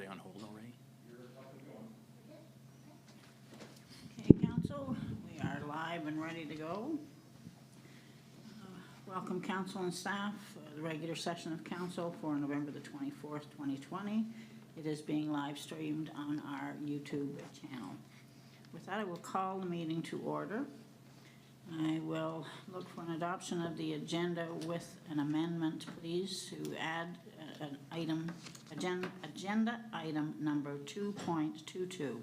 they on hold already? Okay, Council, we are live and ready to go. Welcome Council and staff, the regular session of Council for November the 24th, 2020. It is being live streamed on our YouTube channel. With that, I will call the meeting to order. I will look for an adoption of the agenda with an amendment, please, to add an item, agenda item number 2.22.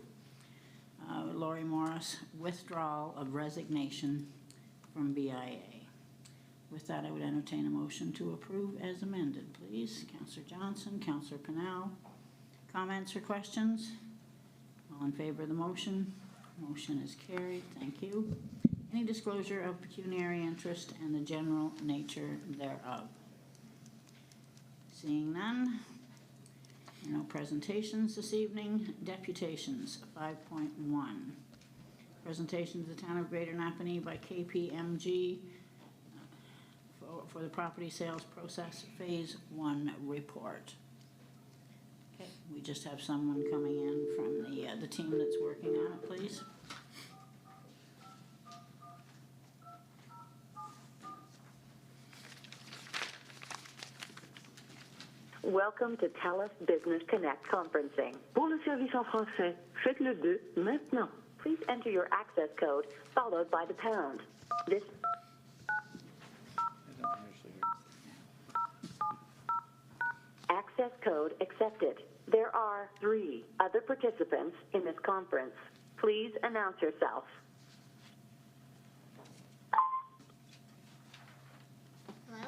Lori Morris, withdrawal of resignation from BIA. With that, I would entertain a motion to approve as amended, please. Councillor Johnson, Councillor Pennell. Comments or questions? All in favor of the motion? Motion is carried. Thank you. Any disclosure of pecuniary interest and the general nature thereof? Seeing none. No presentations this evening. Deputations 5.1. Presentation to the Town of Greater Napanee by KPMG for the property sales process phase 1 report. Okay, we just have someone coming in from the team that's working on it, please. Welcome to TELUS Business Connect conferencing. Pour le service en français, faites le 2 maintenant. Please enter your access code followed by the pound. This access code accepted. There are 3 other participants in this conference. Please announce yourself. Hello?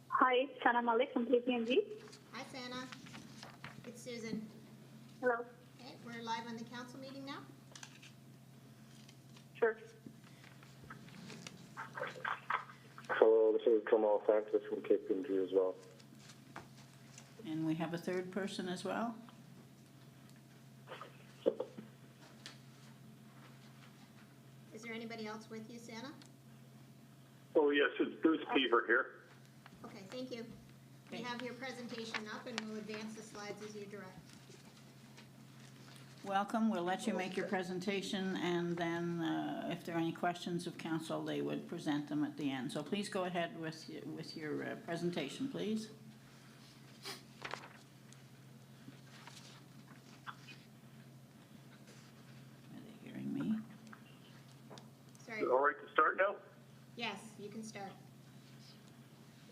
Hi, Sana Malik from KPMG. Hi, Sana. It's Susan. Hello. Okay, we're live on the council meeting now. Sure. Hello, this is Jamal Francis from KPMG as well. And we have a third person as well. Is there anybody else with you, Sana? Oh, yes, it's Bruce Peever here. Okay, thank you. We have your presentation up and we'll advance the slides as you direct. Welcome. We'll let you make your presentation, and then if there are any questions of council, they would present them at the end. So please go ahead with your presentation, please. Are they hearing me? Sorry. All right to start now? Yes, you can start.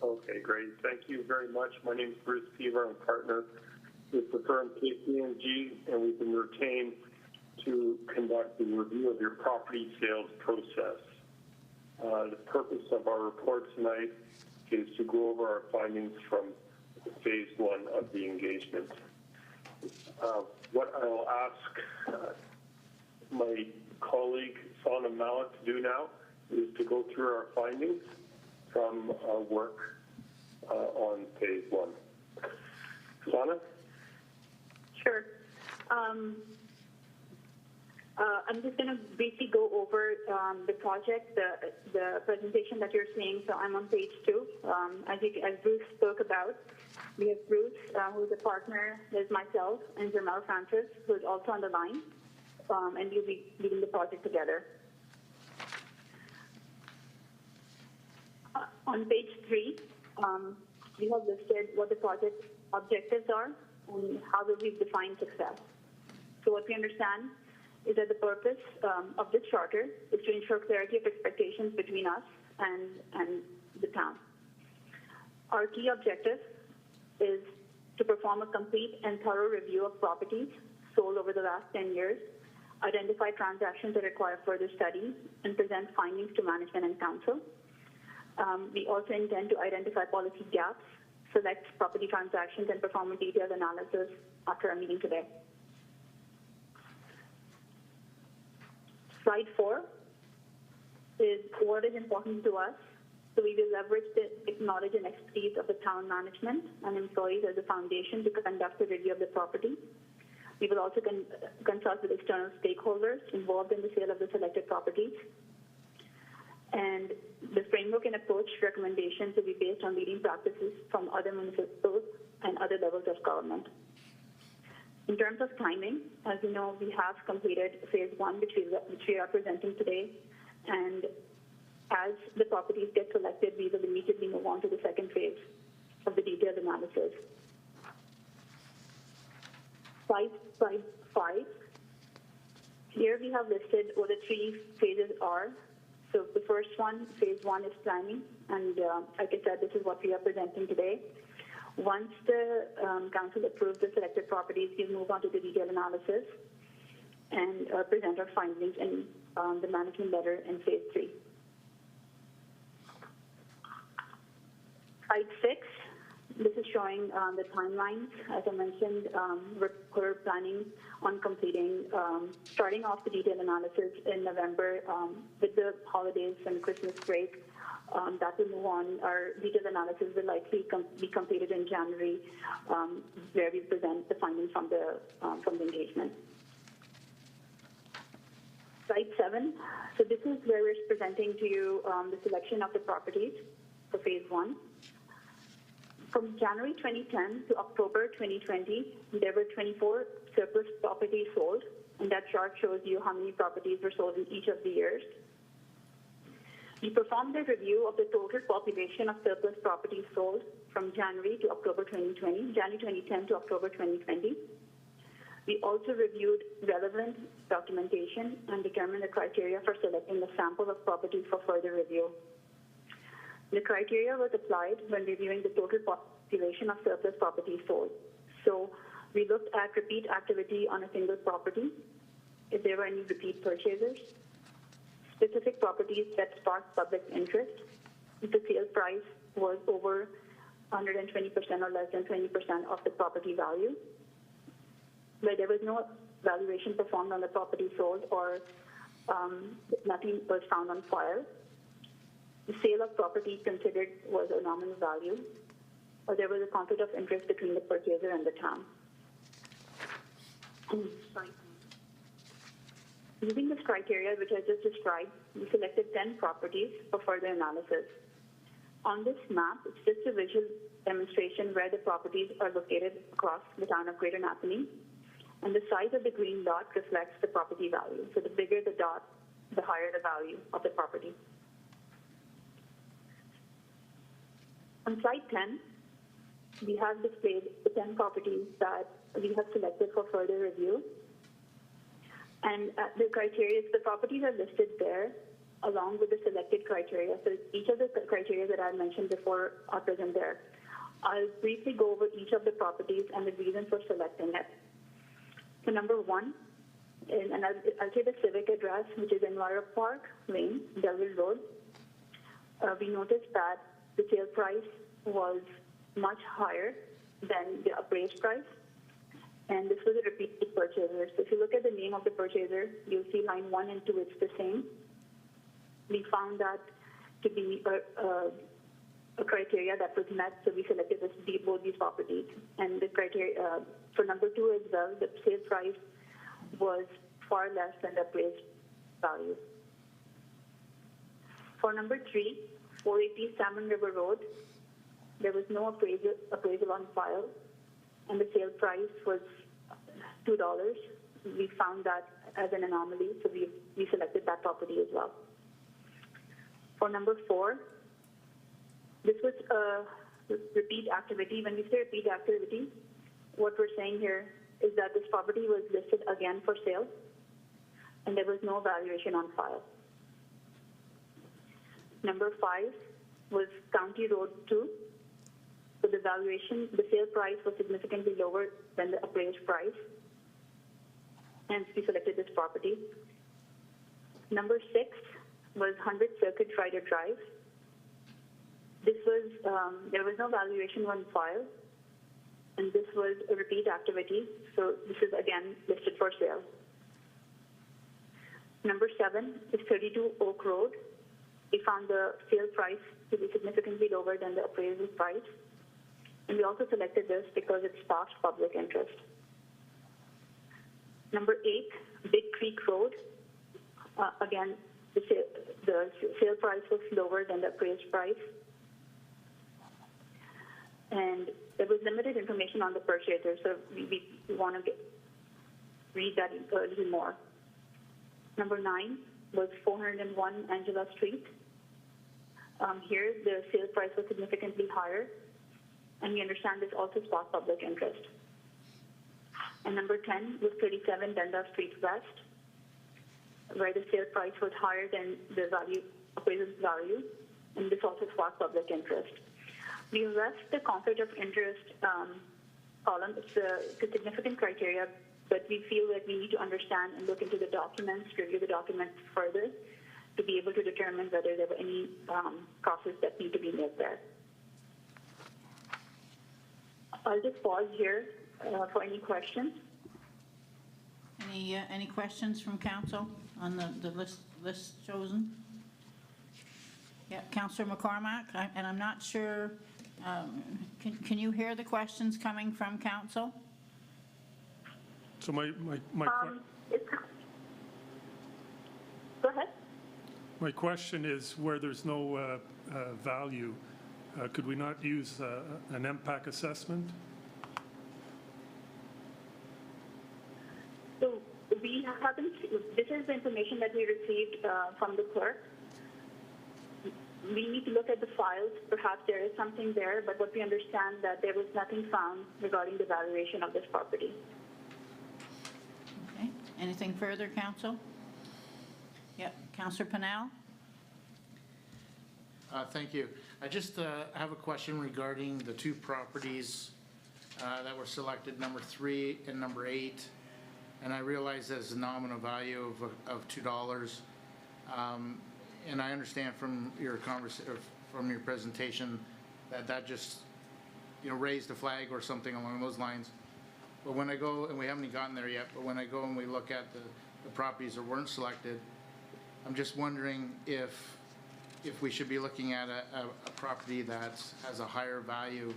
Okay, great. Thank you very much. My name is Bruce Peever. I'm a partner with the firm KPMG, and we've been retained to conduct a review of your property sales process. The purpose of our report tonight is to go over our findings from phase 1 of the engagement. What I'll ask my colleague Sana Malik to do now is to go through our findings from our work on phase 1. Sana? Sure. I'm just going to briefly go over the project, the presentation that you're seeing. So I'm on page 2. As Bruce spoke about, we have Bruce, who's a partner. There's myself and Jamal Francis, who's also on the line, and we'll be leading the project together. On page 3, we have listed what the project objectives are and how will we define success. So what we understand is that the purpose of this charter is to ensure clarity of expectations between us and the town. Our key objective is to perform a complete and thorough review of properties sold over the last 10 years, identify transactions that require further study, and present findings to management and council. We also intend to identify policy gaps, select property transactions, and perform a detailed analysis after our meeting today. Slide 4 is what is important to us. So we will leverage the knowledge and expertise of the town management and employees as a foundation to conduct a review of the property. We will also consult with external stakeholders involved in the sale of the selected properties. And the framework and approach recommendations will be based on leading practices from other municipal and other levels of government. In terms of timing, as you know, we have completed phase 1, which we are presenting today, and as the properties get selected, we will immediately move on to the second phase of the detailed analysis. Slide 5. Here we have listed what the 3 phases are. So the first one, phase 1, is planning, and like I said, this is what we are presenting today. Once the council approves the selected properties, we move on to the detailed analysis and present our findings in the management letter in phase 3. Slide 6. This is showing the timelines. As I mentioned, we're planning on completing, starting off the detailed analysis in November with the holidays and Christmas break. That will move on. Our detailed analysis will likely be completed in January, where we present the findings from the engagement. Slide 7. So this is where we're presenting to you the selection of the properties for phase 1. From January 2010 to October 2020, there were 24 surplus properties sold, and that chart shows you how many properties were sold in each of the years. We performed a review of the total population of surplus properties sold from January to October 2020, January 2010 to October 2020. We also reviewed relevant documentation and determined the criteria for selecting a sample of properties for further review. The criteria was applied when reviewing the total population of surplus properties sold. So we looked at repeat activity on a single property, if there were any repeat purchasers, specific properties that sparked public interest, if the sale price was over 120% or less than 20% of the property value, where there was no valuation performed on the property sold or nothing was found on file, the sale of property considered was a nominal value, or there was a conflict of interest between the purchaser and the town. Using this criteria, which I just described, we selected 10 properties for further analysis. On this map, it's just a visual demonstration where the properties are located across the town of Greater Napanee, and the size of the green dot reflects the property value. So the bigger the dot, the higher the value of the property. On slide 10, we have displayed the 10 properties that we have selected for further review. And the criteria, the properties are listed there along with the selected criteria. So each of the criteria that I mentioned before are present there. I'll briefly go over each of the properties and the reason for selecting it. So number 1, and I'll say the civic address, which is in Dwyer Park Lane, Delville Road. We noticed that the sale price was much higher than the appraised price, and this was a repeat purchaser. So if you look at the name of the purchaser, you'll see line 1 and 2, it's the same. We found that to be a criteria that was met, so we selected both these properties. And the criteria for number 2 as well, the sale price was far less than the appraised value. For number 3, 480 Salmon River Road, there was no appraisal on file, and the sale price was $2. We found that as an anomaly, so we selected that property as well. For number 4, this was repeat activity. When we say repeat activity, what we're saying here is that this property was listed again for sale, and there was no valuation on file. Number 5 was County Road 2. So the sale price was significantly lower than the appraised price, hence we selected this property. Number 6 was 100 Circuit Rider Drive. This was, there was no valuation on file, and this was a repeat activity, so this is again listed for sale. Number 7 is 32 Oak Road. We found the sale price to be significantly lower than the appraisal price, and we also selected this because it sparked public interest. Number 8, Big Creek Road. Again, the sale price was lower than the appraised price. And there was limited information on the purchaser, so we want to read that a little more. Number 9 was 401 Angela Street. Here, the sale price was significantly higher, and we understand this also sparked public interest. And number 10 was 37 Dundas Street West, where the sale price was higher than the appraisal's value, and this also sparked public interest. We left the conflict of interest column. It's a significant criteria, but we feel that we need to understand and look into the documents, review the documents further to be able to determine whether there were any process that need to be made there. I'll just pause here for any questions. Any questions from council on the list chosen? Yeah, Councillor McCormack, and I'm not sure, can you hear the questions coming from council? So my Go ahead. my question is, where there's no value, could we not use an MPAC assessment? So we haven't, this is the information that we received from the clerk. We need to look at the files. Perhaps there is something there, but what we understand that there was nothing found regarding the valuation of this property. Okay, anything further, council? Yep, Councillor Pennell? Thank you. I just have a question regarding the two properties that were selected, number 3 and number 8. And I realize there's a nominal value of $2. And I understand from your presentation that just raised a flag or something along those lines. But when I go, and we haven't gotten there yet, but when I go and we look at the properties that weren't selected, I'm just wondering if we should be looking at a property that has a higher value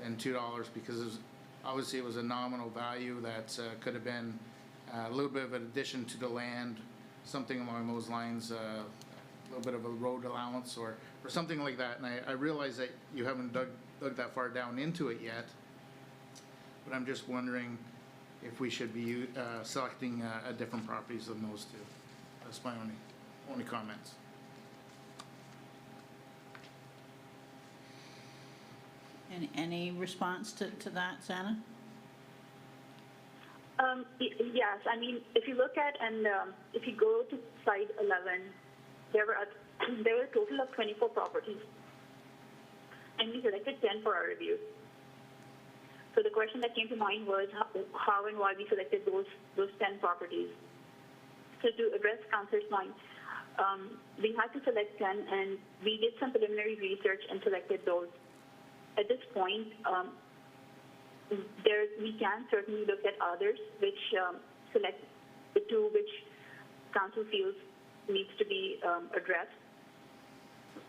than $2, because obviously it was a nominal value that could have been a little bit of an addition to the land, something along those lines, a little bit of a road allowance or something like that. And I realize that you haven't dug that far down into it yet, but I'm just wondering if we should be selecting different properties than those two. That's my only comments. Any response to that, Sana? Yes, I mean, if you look at and if you go to slide 11, there were a total of 24 properties, and we selected 10 for our review. So the question that came to mind was how and why we selected those 10 properties. So to address Councillor's point, we had to select 10, and we did some preliminary research and selected those. At this point, we can certainly look at others, which select the 2 which council feels needs to be addressed,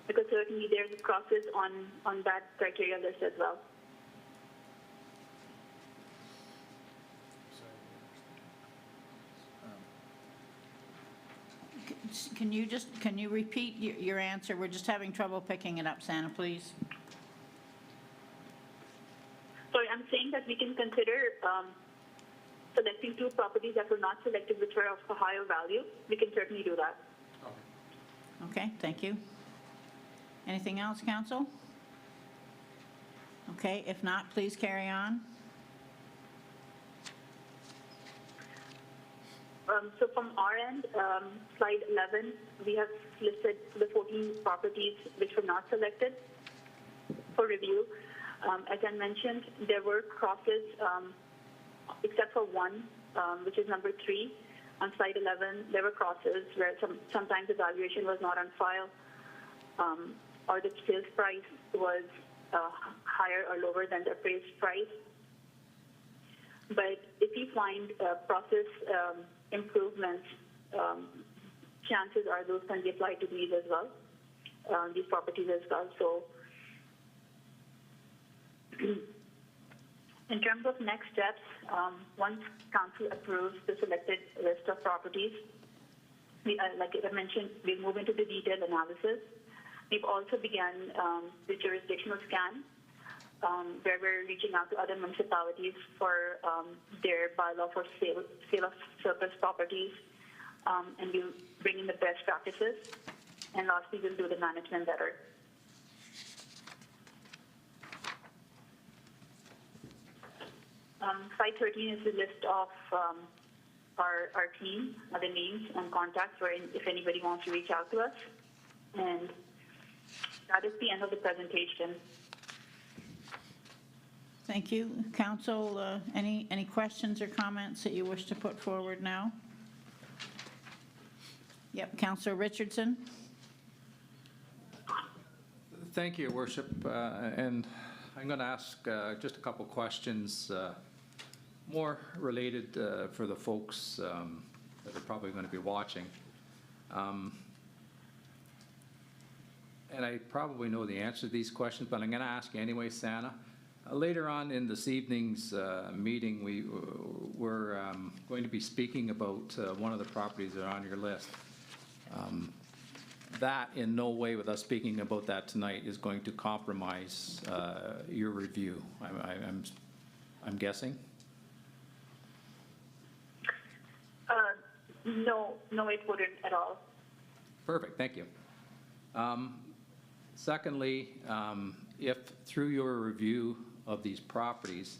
because certainly there's a process on that criteria list as well. Can you repeat your answer? We're just having trouble picking it up, Sana, please. So I'm saying that we can consider selecting 2 properties that were not selected, which were of a higher value. We can certainly do that. Okay, thank you. Anything else, council? Okay, if not, please carry on. So from our end, slide 11, we have listed the 14 properties which were not selected for review. As I mentioned, there were crosses, except for one, which is number 3. On slide 11, there were crosses where sometimes the valuation was not on file, or the sales price was higher or lower than the appraised price. But if you find process improvements, chances are those can be applied to these as well, these properties as well. So in terms of next steps, once council approves the selected list of properties, like I mentioned, we'll move into the detailed analysis. We've also begun the jurisdictional scan, where we're reaching out to other municipalities for their bylaw for sale of surplus properties, and we'll bring in the best practices. And lastly, we'll do the management better. Slide 13 is the list of our team, the names and contacts, where if anybody wants to reach out to us. And that is the end of the presentation. Thank you. Council, any questions or comments that you wish to put forward now? Yep, Councillor Richardson. Thank you, Your Worship. And I'm going to ask just a couple questions, more related for the folks that are probably going to be watching. And I probably know the answer to these questions, but I'm going to ask you anyway, Sana. Later on in this evening's meeting, we're going to be speaking about one of the properties that are on your list. That in no way, with us speaking about that tonight, is going to compromise your review. I'm guessing. No, it wouldn't at all. Perfect. Thank you. Secondly, if through your review of these properties,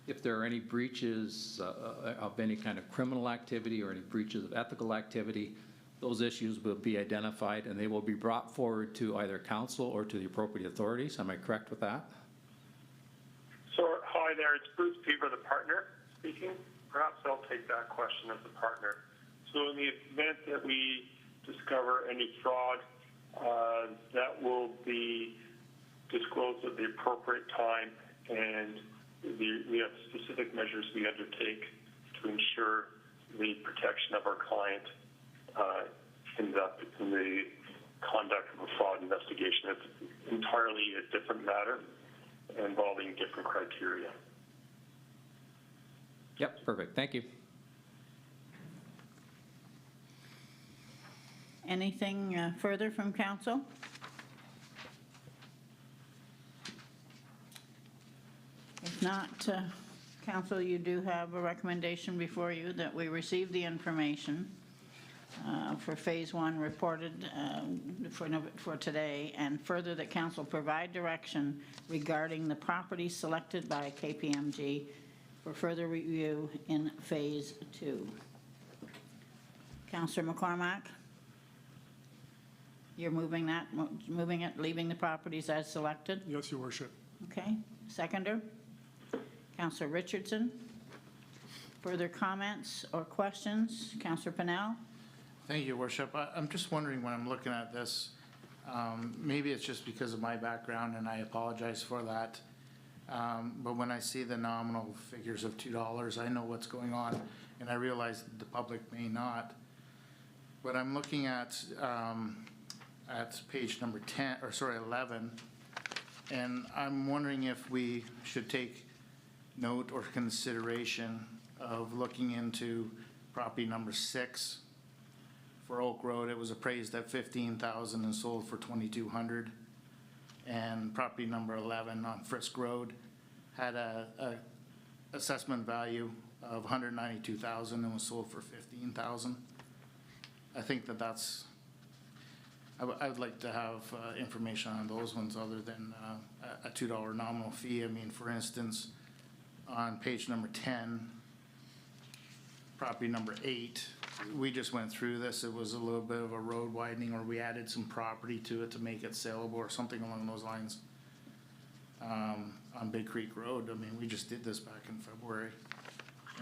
if there are any breaches of any kind of criminal activity or any breaches of ethical activity, those issues will be identified and they will be brought forward to either council or to the appropriate authorities. Am I correct with that? So, hi there, it's Bruce Peever, the partner speaking. Perhaps I'll take that question as a partner. So in the event that we discover any fraud, that will be disclosed at the appropriate time, and we have specific measures we undertake to ensure the protection of our client in the conduct of a fraud investigation. It's entirely a different matter involving different criteria. Yep, perfect. Thank you. Anything further from council? If not, council, you do have a recommendation before you that we receive the information for phase 1 reported for today, and further that council provide direction regarding the properties selected by KPMG for further review in phase 2. Councillor McCormack? You're moving it, leaving the properties as selected? Yes, Your Worship. Okay. Seconder? Councillor Richardson? Further comments or questions? Councillor Pennell? Thank you, Your Worship. I'm just wondering when I'm looking at this, maybe it's just because of my background and I apologize for that. But when I see the nominal figures of $2, I know what's going on, and I realize that the public may not. But I'm looking at page number 11, and I'm wondering if we should take note or consideration of looking into property number 6 for Oak Road. It was appraised at $15,000 and sold for $2,200. And property number 11 on Frisk Road had a assessment value of $192,000 and was sold for $15,000. I think that's. I would like to have information on those ones other than a $2 nominal fee. I mean, for instance, on page number 10, property number 8, we just went through this. It was a little bit of a road widening, or we added some property to it to make it saleable or something along those lines. On Big Creek Road, I mean, we just did this back in February,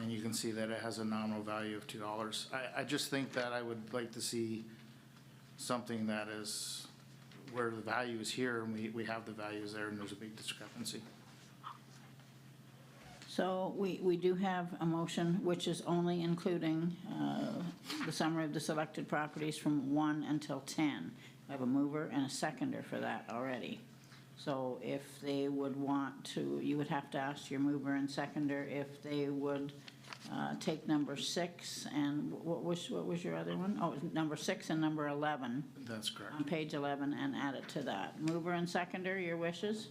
and you can see that it has a nominal value of $2. I just think that I would like to see something that is where the value is here and we have the values there and there's a big discrepancy. So we do have a motion which is only including the summary of the selected properties from 1 until 10. I have a mover and a seconder for that already. So if they would want to, you would have to ask your mover and seconder if they would take number 6 and what was your other one? Oh, number 6 and number 11 That's correct. on page 11 and add it to that. Mover and seconder, your wishes?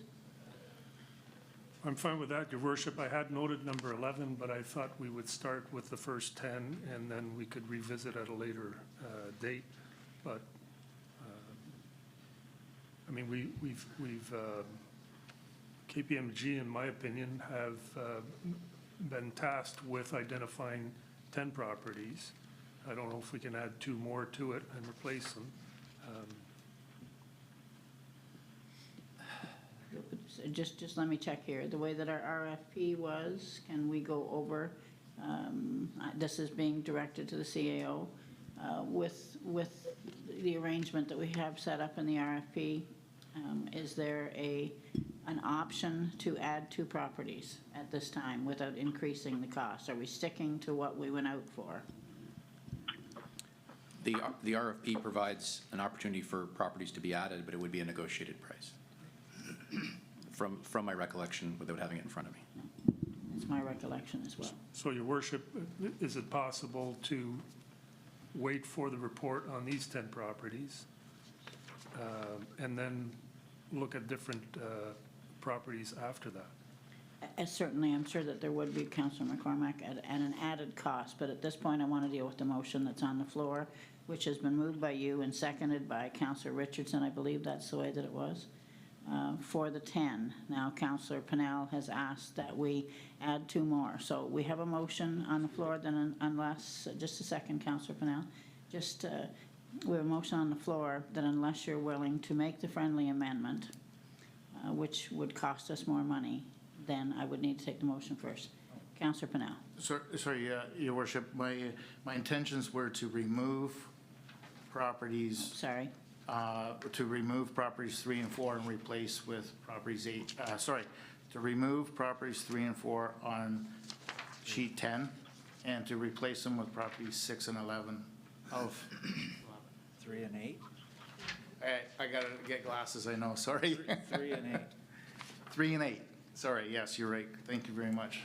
I'm fine with that, Your Worship. I had noted number 11, but I thought we would start with the first 10, and then we could revisit at a later date. But, I mean, we've KPMG, in my opinion, have been tasked with identifying 10 properties. I don't know if we can add 2 more to it and replace them. Just let me check here. The way that our RFP was, can we go over, this is being directed to the CAO, with the arrangement that we have set up in the RFP, is there an option to add 2 properties at this time without increasing the cost? Are we sticking to what we went out for? The RFP provides an opportunity for properties to be added, but it would be a negotiated price. From my recollection, without having it in front of me. It's my recollection as well. So, Your Worship, is it possible to wait for the report on these 10 properties and then look at different properties after that? Certainly, I'm sure that there would be, Councillor McCormack, at an added cost, but at this point, I want to deal with the motion that's on the floor, which has been moved by you and seconded by Councillor Richardson. I believe that's the way that it was. For the 10. Now, Councillor Pennell has asked that we add 2 more. So we have a motion on the floor, then unless, just a second, Councillor Pennell. We have a motion on the floor that unless you're willing to make the friendly amendment, which would cost us more money, then I would need to take the motion first. Councillor Pennell. Sorry, Your Worship, my intentions were to remove properties. Sorry. To remove properties 3 and 4 and replace with properties 8, to remove properties 3 and 4 on sheet 10 and to replace them with properties 6 and 11 of 3 and 8? I gotta get glasses, I know, sorry. 3 and 8. 3 and 8, sorry, yes, you're right. Thank you very much,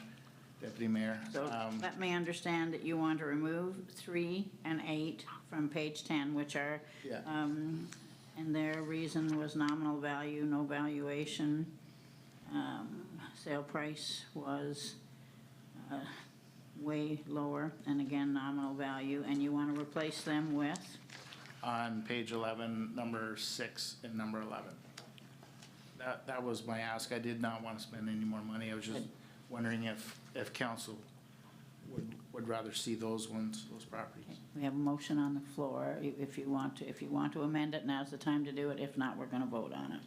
Deputy Mayor. So let me understand that you want to remove 3 and 8 from page 10, which are, Yeah. and their reason was nominal value, no valuation. Sale price was way lower, and again, nominal value, and you want to replace them with? On page 11, number 6 and number 11. That was my ask. I did not want to spend any more money. I was just wondering if council would rather see those properties. Okay. We have a motion on the floor. If you want to amend it, now's the time to do it. If not, we're going to vote on it.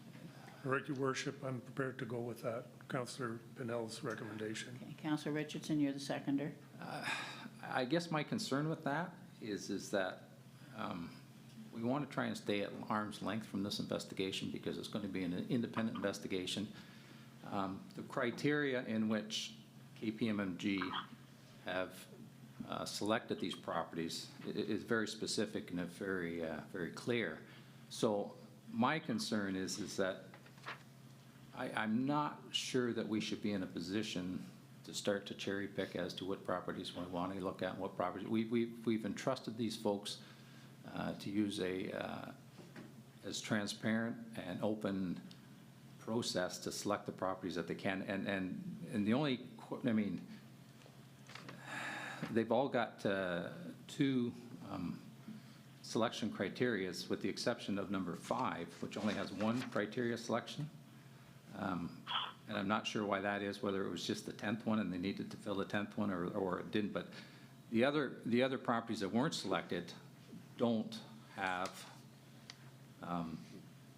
All right, Your Worship, I'm prepared to go with that, Councillor Pennell's recommendation. Okay, Councillor Richardson, you're the seconder. I guess my concern with that is that we want to try and stay at arm's length from this investigation because it's going to be an independent investigation. The criteria in which KPMG have selected these properties is very specific and very clear. So my concern is that I'm not sure that we should be in a position to start to cherry pick as to what properties we want to look at and what properties. We've entrusted these folks to use as transparent and open process to select the properties that they can. And the only, I mean, they've all got 2 selection criterias with the exception of number 5, which only has 1 criteria selection. And I'm not sure why that is, whether it was just the 10th one and they needed to fill the 10th one or it didn't. But the other properties that weren't selected don't have,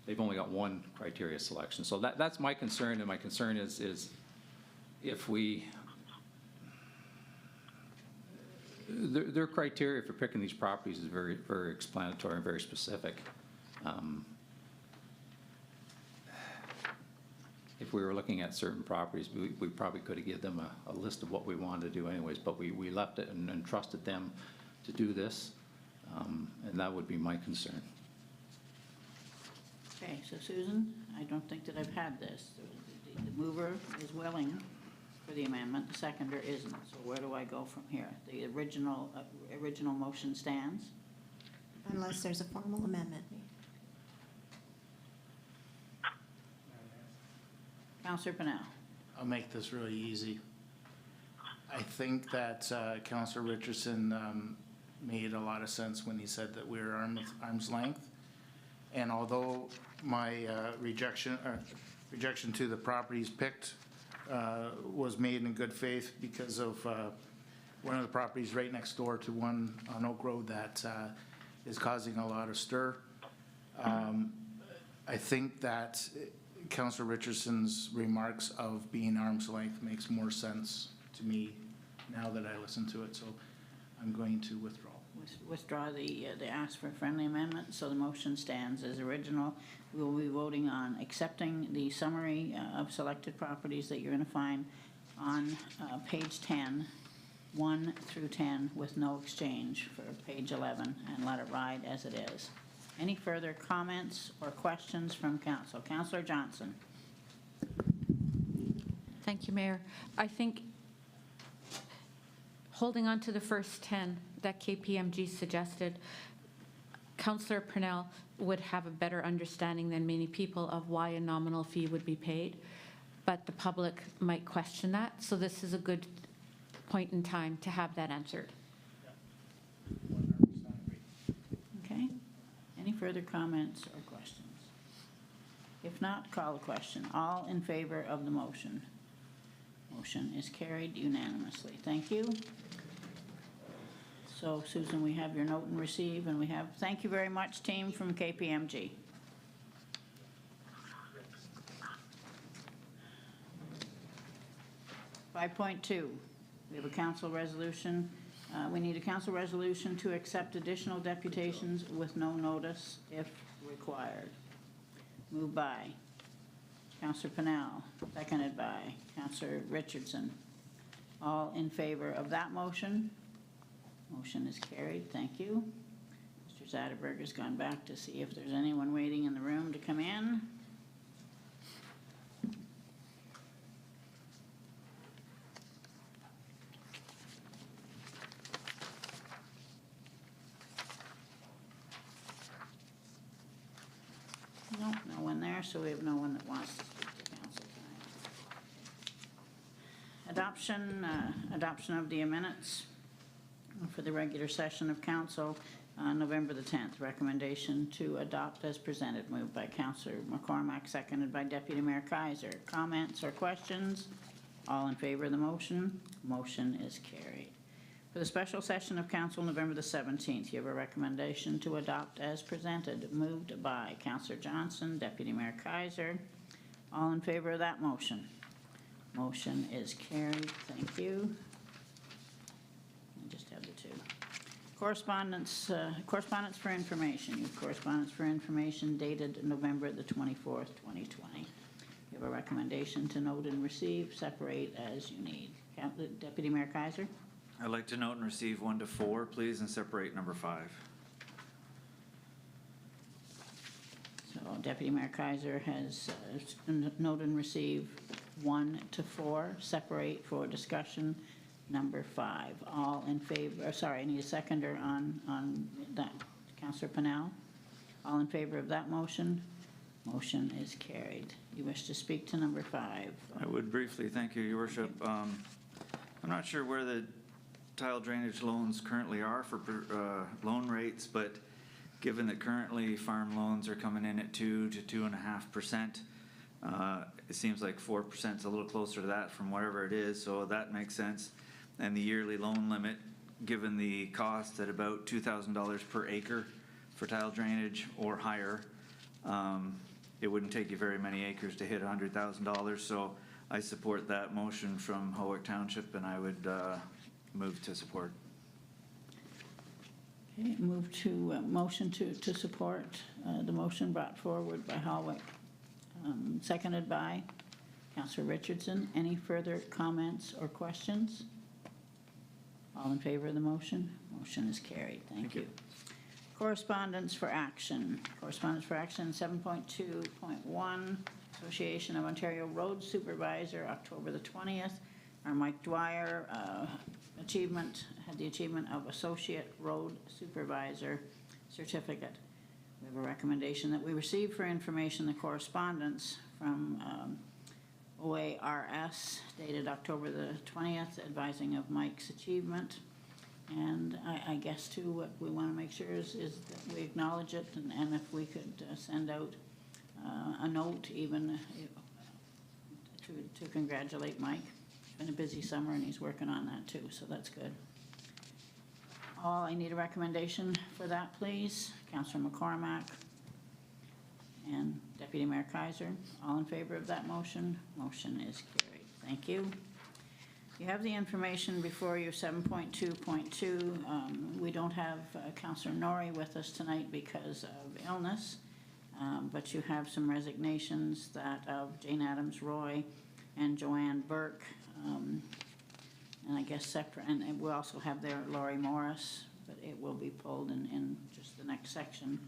they've only got 1 criteria selection. So that's my concern, and my concern is if we, their criteria for picking these properties is very, very explanatory and very specific. If we were looking at certain properties, we probably could have given them a list of what we wanted to do anyways, but we left it and trusted them to do this, and that would be my concern. Okay, so Susan, I don't think that I've had this. The mover is willing for for the amendment, the seconder isn't. So where do I go from here? The original motion stands? Unless there's a formal amendment. Councillor Pennell. I'll make this really easy. I think that Councillor Richardson made a lot of sense when he said that we're arm's length. And although my rejection to the properties picked was made in good faith because of one of the properties right next door to one on Oak Road that is causing a lot of stir, I think that Councillor Richardson's remarks of being arm's length makes more sense to me now that I listen to it, so I'm going to withdraw. Withdraw the ask for a friendly amendment, so the motion stands as original. We will be voting on accepting the summary of selected properties that you're going to find on page 10, 1 through 10, with no exchange for page 11, and let it ride as it is. Any further comments or questions from council? Councillor Johnson. Thank you, Mayor. I think holding on to the first 10 that KPMG suggested, Councillor Purnell would have a better understanding than many people of why a nominal fee would be paid, but the public might question that, so this is a good point in time to have that answered. Okay. Any further comments or questions? If not, call the question. All in favor of the motion? Motion is carried unanimously. Thank you. So, Susan, we have your note and receive, and we have, thank you very much, team from KPMG. .2, we have a council resolution. We need a council resolution to accept additional deputations with no notice if required. Moved by Councillor Pennell, seconded by Councillor Richardson. All in favor of that motion? Motion is carried. Thank you. Mr. Zatterberg has gone back to see if there's anyone waiting in the room to come in. Nope, no one there, so we have no one that wants to speak to council tonight. Adoption of the minutes for the regular session of council on November the 10th. Recommendation to adopt as presented, moved by Councillor McCormack, seconded by Deputy Mayor Kaiser. Comments or questions? All in favor of the motion? Motion is carried. For the special session of council November the 17th, you have a recommendation to adopt as presented, moved by Councillor Johnson, Deputy Mayor Kaiser. All in favor of that motion? Motion is carried. Thank you. I just have the two. Correspondence for information. You have correspondence for information dated November the 24th, 2020. You have a recommendation to note and receive, separate as you need. Deputy Mayor Kaiser. I'd like to note and receive 1 to 4, please, and separate number 5. So Deputy Mayor Kaiser has note and receive 1 to 4, separate for discussion number 5. All in favor, sorry, I need a seconder on that. Councillor Pennell. All in favor of that motion? Motion is carried. You wish to speak to number 5? I would briefly, thank you, Your Worship. I'm not sure where the tile drainage loans currently are for loan rates, but given that currently farm loans are coming in at 2 to 2.5%, it seems like 4% is a little closer to that from whatever it is, so that makes sense. And the yearly loan limit, given the cost at about $2,000 per acre for tile drainage or higher, it wouldn't take you very many acres to hit $100,000. So I support that motion from Howick Township, and I would move to support. Okay, move to motion to support the motion brought forward by Howick, seconded by Councillor Richardson. Any further comments or questions? All in favor of the motion? Motion is carried. Thank you. Correspondence for action. Correspondence for action 7.2.1, Association of Ontario Road Supervisor, October the 20th, Our Mike Dwyer had the achievement of Associate Road Supervisor Certificate. We have a recommendation that we receive for information the correspondence from OARS dated October the 20th, advising of Mike's achievement. And I guess too, what we want to make sure is that we acknowledge it, and if we could send out a note even to congratulate Mike. It's been a busy summer and he's working on that too, so that's good. I need a recommendation for that, please. Councillor McCormack and Deputy Mayor Kaiser. All in favor of that motion? Motion is carried. Thank you. You have the information before you, 7.2.2. We don't have Councillor Norrie with us tonight because of illness, but you have some resignations, that of Jane Adams Roy and Joanne Burke, and I guess separate, and we also have there Laurie Morris, but it will be pulled in just the next section.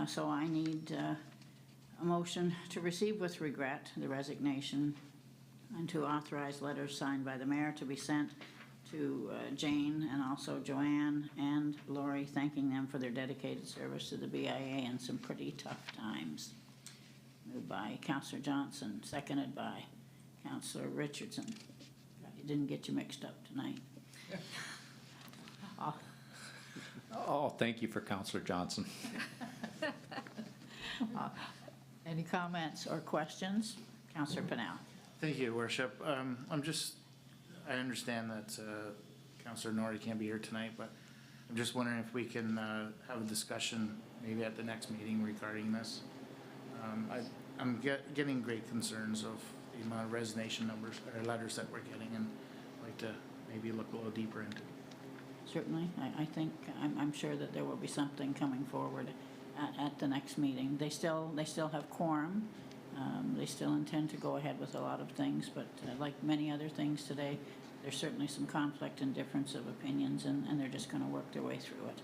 So I need a motion to receive with regret the resignation and to authorize letters signed by the mayor to be sent to Jane and also Joanne and Laurie, thanking them for their dedicated service to the BIA in some pretty tough times. Moved by Councillor Johnson, seconded by Councillor Richardson. It didn't get you mixed up tonight. Oh, thank you for Councillor Johnson. Any comments or questions? Councillor Pennell. Thank you, Worship. I understand that Councillor Norrie can't be here tonight, but I'm just wondering if we can have a discussion maybe at the next meeting regarding this. I'm getting great concerns of the amount of resignation numbers or letters that we're getting, and I'd like to maybe look a little deeper into it. Certainly. I think, I'm sure that there will be something coming forward at the next meeting. They still have quorum. They still intend to go ahead with a lot of things, but like many other things today, there's certainly some conflict and difference of opinions, and they're just going to work their way through it.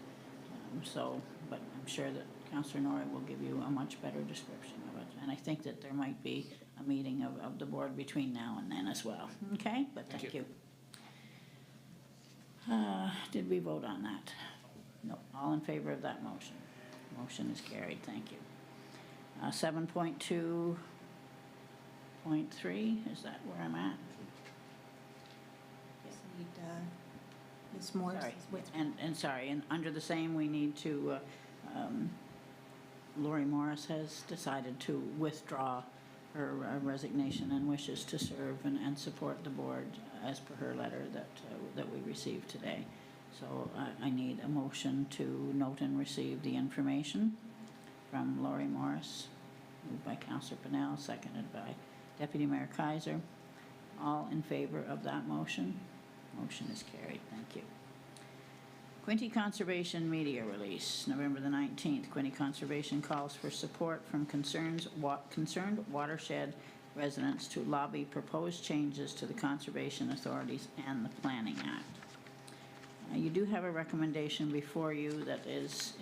But I'm sure that Councillor Norrie will give you a much better description of it, and I think that there might be a meeting of the board between now and then as well. Okay? But thank you. Did we vote on that? No. All in favor of that motion? Motion is carried. Thank you. 7.2.3, is that where I'm at? Just need Ms. Morris. Sorry. And sorry, and under the same, we need to, Laurie Morris has decided to withdraw her resignation and wishes to serve and support the board as per her letter that we received today. So I need a motion to note and receive the information from Laurie Morris, moved by Councillor Pennell, seconded by Deputy Mayor Kaiser. All in favor of that motion? Motion is carried. Thank you. Quinte Conservation media release, November the 19th. Quinte Conservation calls for support from concerned watershed residents to lobby proposed changes to the conservation authorities and the Planning Act. You do have a recommendation before you that is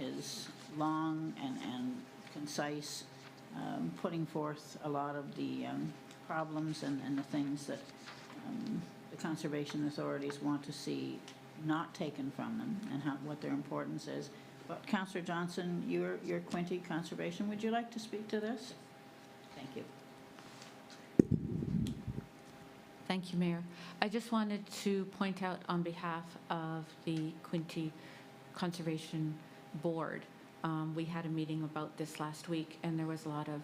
long and concise, putting forth a lot of the problems and the things that the conservation authorities want to see not taken from them and what their importance is. But Councillor Johnson, your Quinte Conservation, would you like to speak to this? Thank you. Thank you, Mayor. I just wanted to point out on behalf of the Quinte Conservation Board, we had a meeting about this last week, and there was a lot of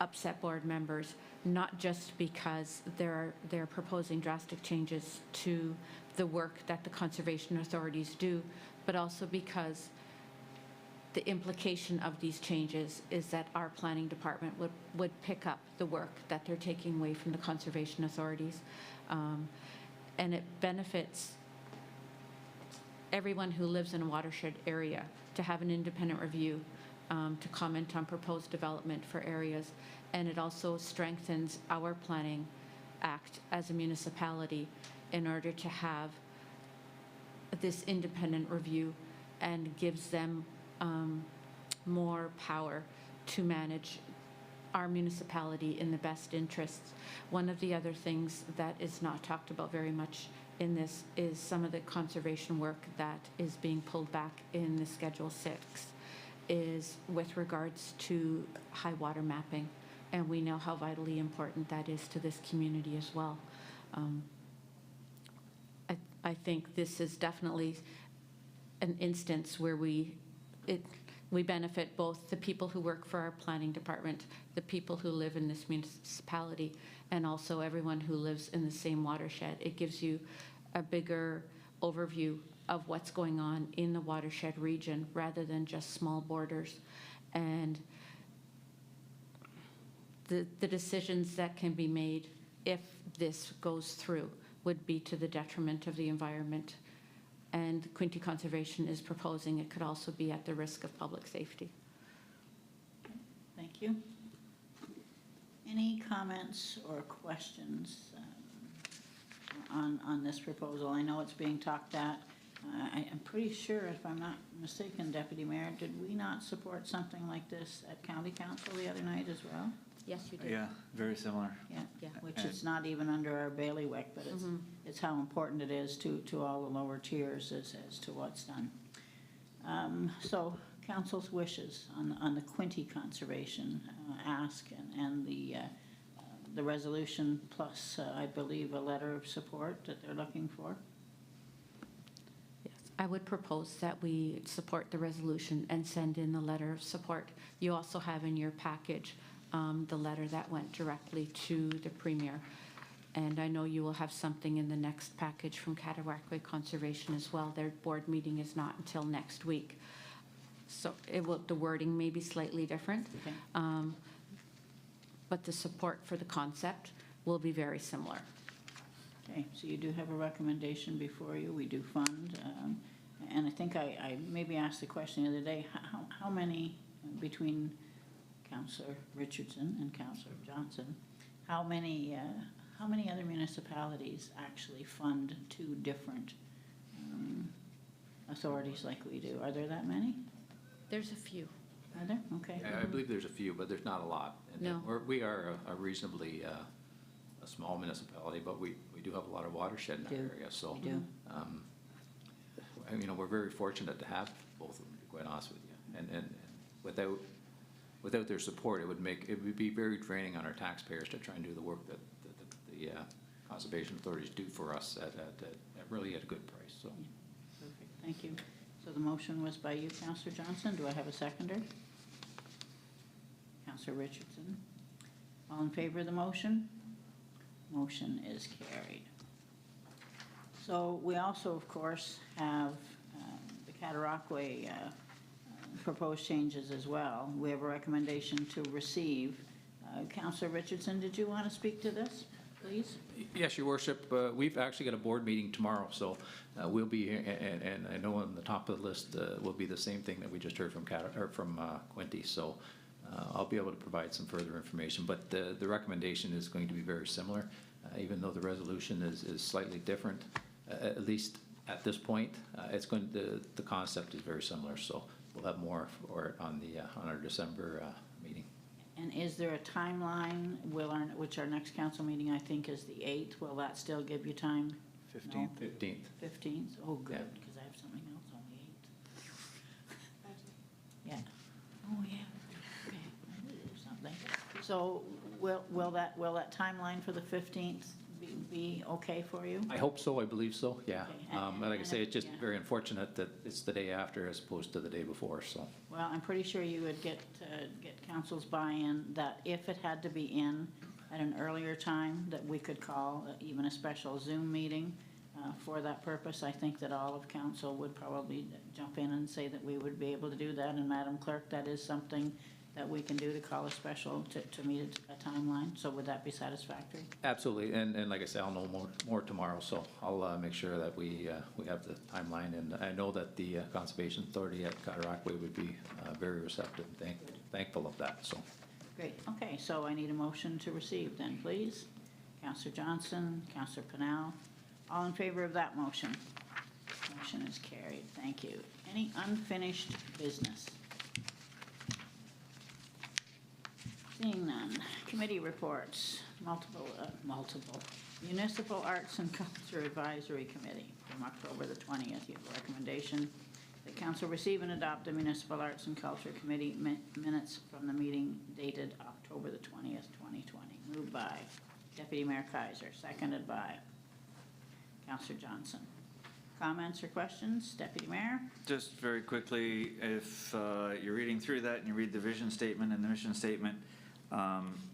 upset board members, not just because they're proposing drastic changes to the work that the conservation authorities do, but also because the implication of these changes is that our planning department would pick up the work that they're taking away from the conservation authorities. And it benefits everyone who lives in a watershed area to have an independent review, to comment on proposed development for areas. And it also strengthens our planning act as a municipality in order to have this independent review, and gives them more power to manage our municipality in the best interests. One of the other things that is not talked about very much in this is some of the conservation work that is being pulled back in the Schedule 6 is with regards to high water mapping. And we know how vitally important that is to this community as well. I think this is definitely an instance where we benefit both the people who work for our planning department, the people who live in this municipality, and also everyone who lives in the same watershed. It gives you a bigger overview of what's going on in the watershed region rather than just small borders. And the decisions that can be made if this goes through would be to the detriment of the environment. And Quinte Conservation is proposing it could also be at the risk of public safety. Thank you. Any comments or questions on this proposal? I know it's being talked at. I'm pretty sure, if I'm not mistaken, Deputy Mayor, did we not support something like this at County Council the other night as well? Yes, you did. Yeah, very similar. Yeah, which is not even under our bailiwick, but it's how important it is to all the lower tiers as to what's done. So council's wishes on the Quinte Conservation ask and the resolution plus, I believe, a letter of support that they're looking for. Yes, I would propose that we support the resolution and send in the letter of support. You also have in your package the letter that went directly to the Premier. And I know you will have something in the next package from Cataraqui Conservation as well. Their board meeting is not until next week. So the wording may be slightly different, Okay. But the support for the concept will be very similar. Okay, so you do have a recommendation before you. We do fund. And I think I maybe asked the question the other day, how many between Councillor Richardson and Councillor Johnson, how many other municipalities actually fund two different authorities like we do? Are there that many? There's a few. Are there? Okay. I believe there's a few, but there's not a lot. And No. We are a reasonably a small municipality, but we do have a lot of watershed in that area. So, We do. we're very fortunate to have both of them, to be quite honest with you. And without their support, it would be very draining on our taxpayers to try and do the work that the conservation authorities do for us at really at a good price. So, Perfect. Thank you. So the motion was by you, Councillor Johnson. Do I have a seconder? Councillor Richardson. All in favor of the motion? Motion is carried. So we also, of course, have the Cataraqui proposed changes as well. We have a recommendation to receive. Councillor Richardson, did you want to speak to this, please? yes, Your Worship, we've actually got a board meeting tomorrow, so we'll be here, and I know on the top of the list will be the same thing that we just heard from Quinte. So I'll be able to provide some further information, but the recommendation is going to be very similar, even though the resolution is slightly different. At least at this point, the concept is very similar. So we'll have more for it on our December meeting. And is there a timeline? Which our next council meeting, I think, is the 8th. Will that still give you time? 15th. 15th. 15th? Oh, good, Yeah. because I have something else on the 8th. Yeah. Oh, yeah. Okay. I knew there was something. So will that timeline for the 15th be okay for you? I hope so. I believe so. Yeah. Okay. Like I say, it's just Yeah. very unfortunate that it's the day after as opposed to the day before. So. Well, I'm pretty sure you would get council's buy-in that if it had to be in at an earlier time, that we could call even a special Zoom meeting for that purpose. I think that all of council would probably jump in and say that we would be able to do that. And Madam Clerk, that is something that we can do to call a special to meet a timeline. So would that be satisfactory? Absolutely, and like I said, I'll know more tomorrow, so I'll make sure that we have the timeline, and I know that the Conservation Authority at Cataraqui would be very receptive and thankful of that. So. Great. Okay, so I need a motion to receive then, please. Councillor Johnson, Councillor Pennell, all in favor of that motion? Motion is carried. Thank you. Any unfinished business? Seeing none. Committee reports, multiple. Municipal Arts and Culture Advisory Committee from October the 20th. You have a recommendation that council receive and adopt the Municipal Arts and Culture Committee minutes from the meeting dated October the 20th, 2020. Moved by Deputy Mayor Kaiser, seconded by Councillor Johnson. Comments or questions? Deputy Mayor? Just very quickly, if you're reading through that and you read the vision statement and the mission statement,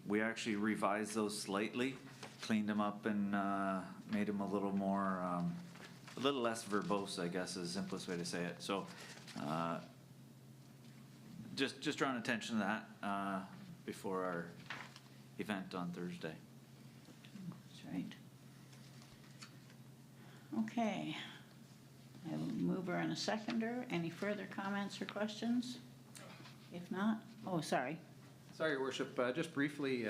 we actually revised those slightly, cleaned them up and made them a little more, a little less verbose, I guess is the simplest way to say it. So just drawing attention to that before our event on Thursday. That's right. Okay. I have a mover and a seconder. Any further comments or questions? If not, oh, sorry. Sorry, Your Worship, just briefly,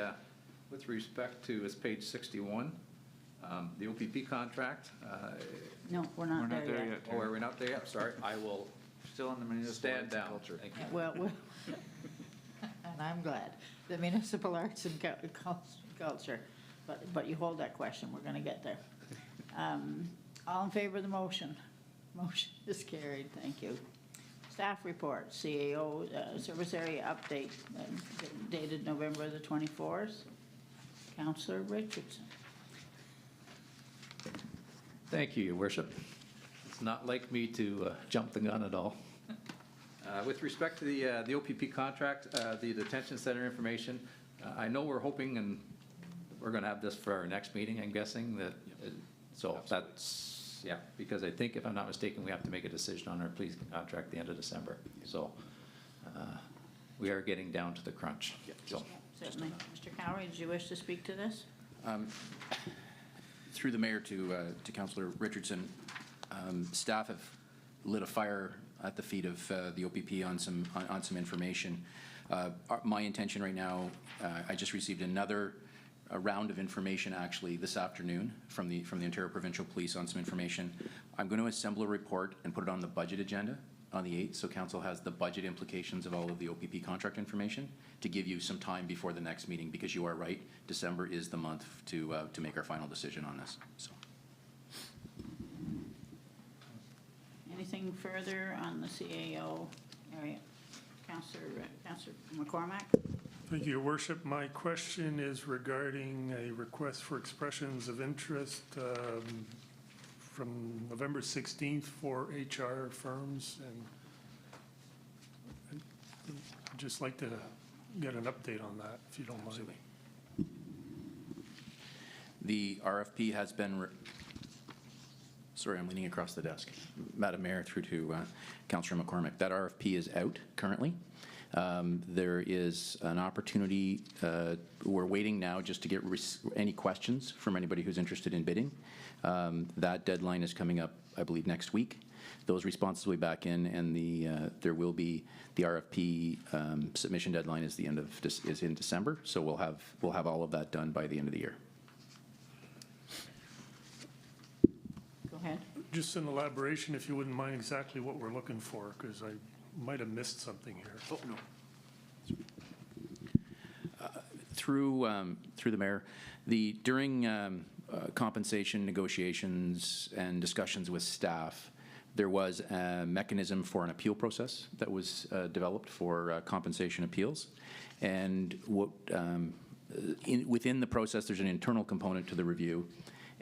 with respect to, it's page 61, the OPP contract. No, we're not there yet. Oh, are we not there yet? Sorry, I will Still on the municipal stand arts down. and culture. Thank you. Well, and I'm glad. The Municipal Arts and Culture, but you hold that question. We're going to get there. All in favor of the motion? Motion is carried. Thank you. Staff report, CAO service area update dated November the 24th. Councillor Richardson. Thank you, Your Worship. It's not like me to jump the gun at all. With respect to the OPP contract, the detention center information, I know we're hoping and we're going to have this for our next meeting, I'm guessing, that, so absolutely. That's, yeah, because I think, if I'm not mistaken, we have to make a decision on our police contract at the end of December. So we are getting down to the crunch. Yep. So. Certainly. Mr. Cowery, did you wish to speak to this? Through the mayor to Councillor Richardson, staff have lit a fire at the feet of the OPP on some information. My intention right now, I just received another round of information actually this afternoon from the Ontario Provincial Police on some information. I'm going to assemble a report and put it on the budget agenda on the 8th, so council has the budget implications of all of the OPP contract information to give you some time before the next meeting, because you are right, December is the month to make our final decision on this. So. Anything further on the CAO area? Councillor McCormack? Thank you, Your Worship. My question is regarding a request for expressions of interest from November 16th for HR firms, and I'd just like to get an update on that, if you don't mind. Absolutely. The RFP has been, sorry, I'm leaning across the desk. Madam Mayor, through to Councillor McCormick. That RFP is out currently. There is an opportunity, we're waiting now just to get any questions from anybody who's interested in bidding. That deadline is coming up, I believe, next week. Those responses will be back in, and there will be the RFP submission deadline is in December. So we'll have all of that done by the end of the year. Go ahead. Just an elaboration, if you wouldn't mind, exactly what we're looking for, because I might have missed something here. Oh, no. Through the mayor, during compensation negotiations and discussions with staff, there was a mechanism for an appeal process that was developed for compensation appeals. And within the process, there's an internal component to the review.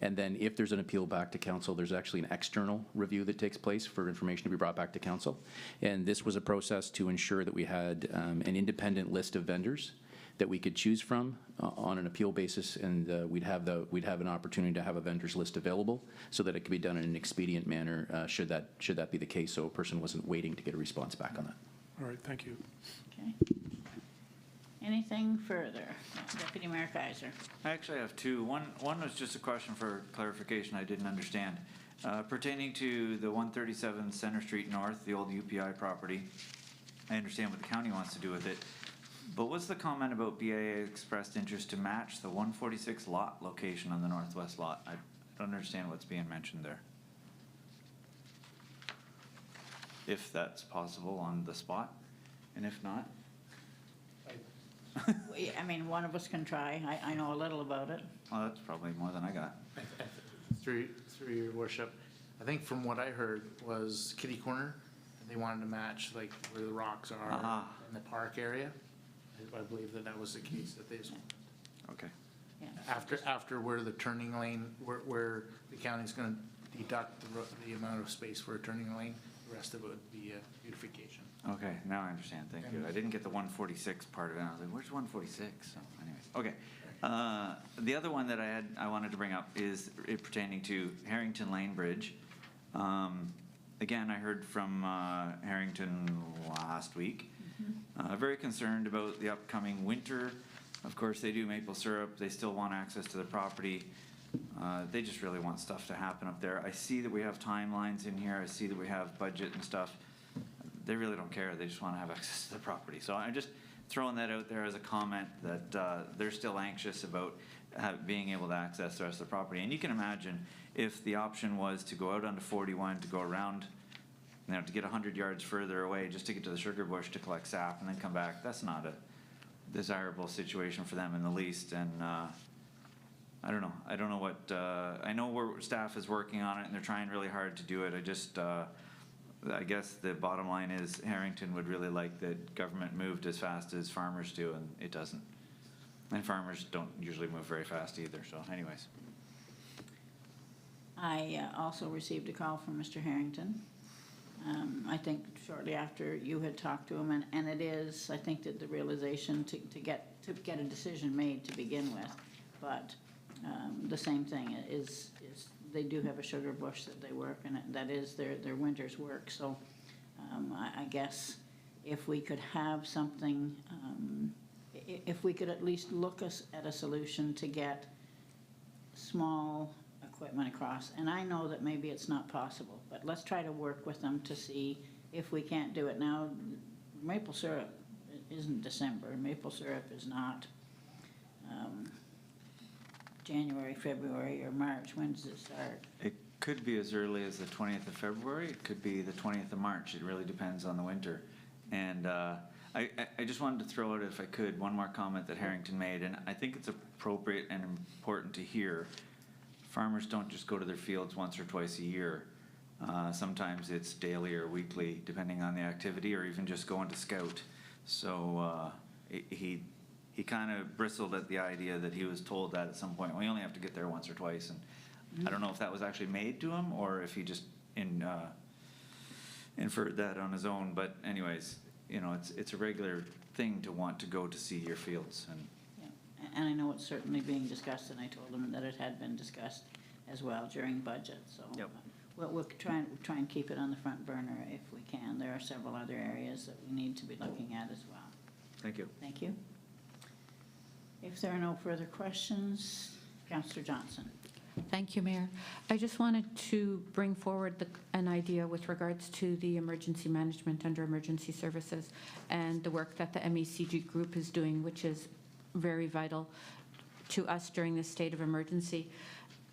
And then if there's an appeal back to council, there's actually an external review that takes place for information to be brought back to council. And this was a process to ensure that we had an independent list of vendors that we could choose from on an appeal basis, and we'd have an opportunity to have a vendors list available so that it could be done in an expedient manner should that be the case, so a person wasn't waiting to get a response back on that. All right, thank you. Okay. Anything further? Deputy Mayor Kaiser. I actually have two. One was just a question for clarification I didn't understand. Pertaining to the 137 Center Street North, the old UPI property, I understand what the county wants to do with it. But what's the comment about BIA expressed interest to match the 146 lot location on the northwest lot? I don't understand what's being mentioned there. If that's possible on the spot, and if not? I mean, one of us can try. I know a little about it. Well, that's probably more than I got. Through your worship, I think from what I heard was kitty corner, and they wanted to match like where the rocks are in the park area. I believe that was the case, that they just wanted. Okay. Yeah. After where the turning lane, where the county's gonna deduct the amount of space for a turning lane, the rest of it would be beautification. Okay, now I understand, thank you. I didn't get the 146 part of it, I was like, where's 146? So anyways, okay. The other one that I wanted to bring up is it pertaining to Harrington Lane Bridge. Again, I heard from Harrington last week. Very concerned about the upcoming winter. Of course, they do maple syrup. They still want access to the property. They just really want stuff to happen up there. I see that we have timelines in here. I see that we have budget and stuff. They really don't care. They just want to have access to the property. So I'm just throwing that out there as a comment that they're still anxious about being able to access the rest of the property. And you can imagine if the option was to go out onto 41, to go around, you know, to get 100 yards further away just to get to the sugar bush to collect sap and then come back. That's not a desirable situation for them in the least. And I don't know. I don't know what, I know where staff is working on it and they're trying really hard to do it. I just, I guess the bottom line is Harrington would really like that government moved as fast as farmers do, and it doesn't. And farmers don't usually move very fast either, so anyways. I also received a call from Mr. Harrington. I think shortly after you had talked to him, and it is, I think, that the realization to get a decision made to begin with. But the same thing is they do have a sugar bush that they work, and that is their winter's work. So I guess if we could have something, if we could at least look at a solution to get small equipment across, and I know that maybe it's not possible, but let's try to work with them to see if we can't do it. Now, maple syrup isn't December. Maple syrup is not January, February, or March. When does it start? It could be as early as the 20th of February. It could be the 20th of March. It really depends on the winter. And I just wanted to throw out, if I could, one more comment that Harrington made, and I think it's appropriate and important to hear. Farmers don't just go to their fields once or twice a year. Sometimes it's daily or weekly, depending on the activity, or even just going to scout. So he kind of bristled at the idea that he was told that at some point. We only have to get there once or twice, and I don't know if that was actually made to him or if he just inferred that on his own. But anyways, you know, it's a regular thing to want to go to see your fields. And yeah, and I know it's certainly being discussed, and I told him that it had been discussed as well during budget. So yep. We'll try and keep it on the front burner if we can. There are several other areas that we need to be looking at as well. Thank you. Thank you. If there are no further questions, Councillor Johnson. Thank you, Mayor. I just wanted to bring forward an idea with regards to the emergency management under emergency services and the work that the MECG group is doing, which is very vital to us during this state of emergency.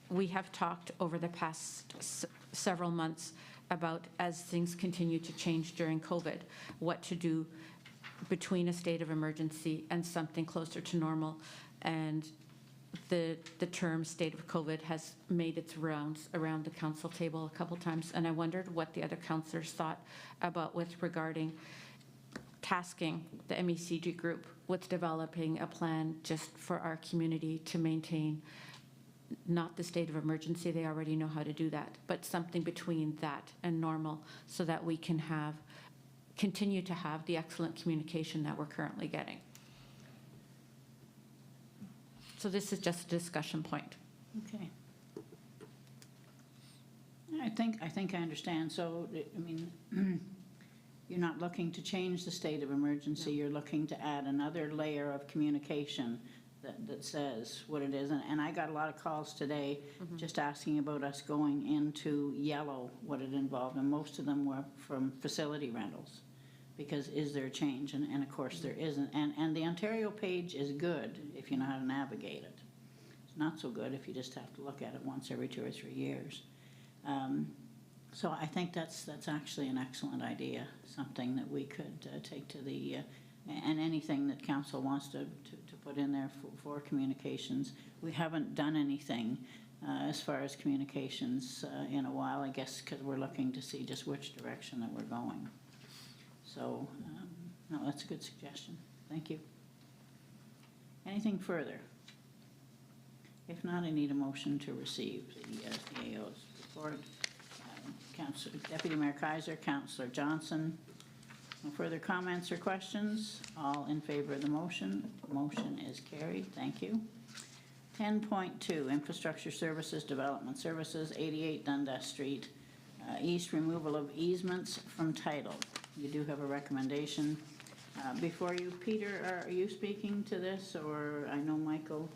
We have talked over the past several months about, as things continue to change during COVID, what to do between a state of emergency and something closer to normal. And the term state of COVID has made its rounds around the council table a couple times, and I wondered what the other councillors thought about regarding tasking the MECG group with developing a plan just for our community to maintain not the state of emergency, they already know how to do that, but something between that and normal so that we can continue to have the excellent communication that we're currently getting. So this is just a discussion point. Okay. I think I understand. So, I mean, you're not looking to change the state of emergency. No. You're looking to add another layer of communication that says what it is. And I got a lot of calls today just asking about us going into yellow, what it involved. And most of them were from facility rentals. Because is there a change? And of course there isn't. And the Ontario page is good if you know how to navigate it. It's not so good if you just have to look at it once every 2 or 3 years. So I think that's actually an excellent idea, something that we could take to the and anything that council wants to put in there for communications. We haven't done anything as far as communications in a while, I guess, because we're looking to see just which direction that we're going. So, no, that's a good suggestion. Thank you. Anything further? If not, I need a motion to receive the CAO's report. Deputy Mayor Kaiser, Councillor Johnson. No further comments or questions? All in favor of the motion? Motion is carried. Thank you. 10.2, Infrastructure Services, Development Services, 88 Dundas Street, East, removal of easements from title. You do have a recommendation. Before you, Peter, are you speaking to this, or I know Michael?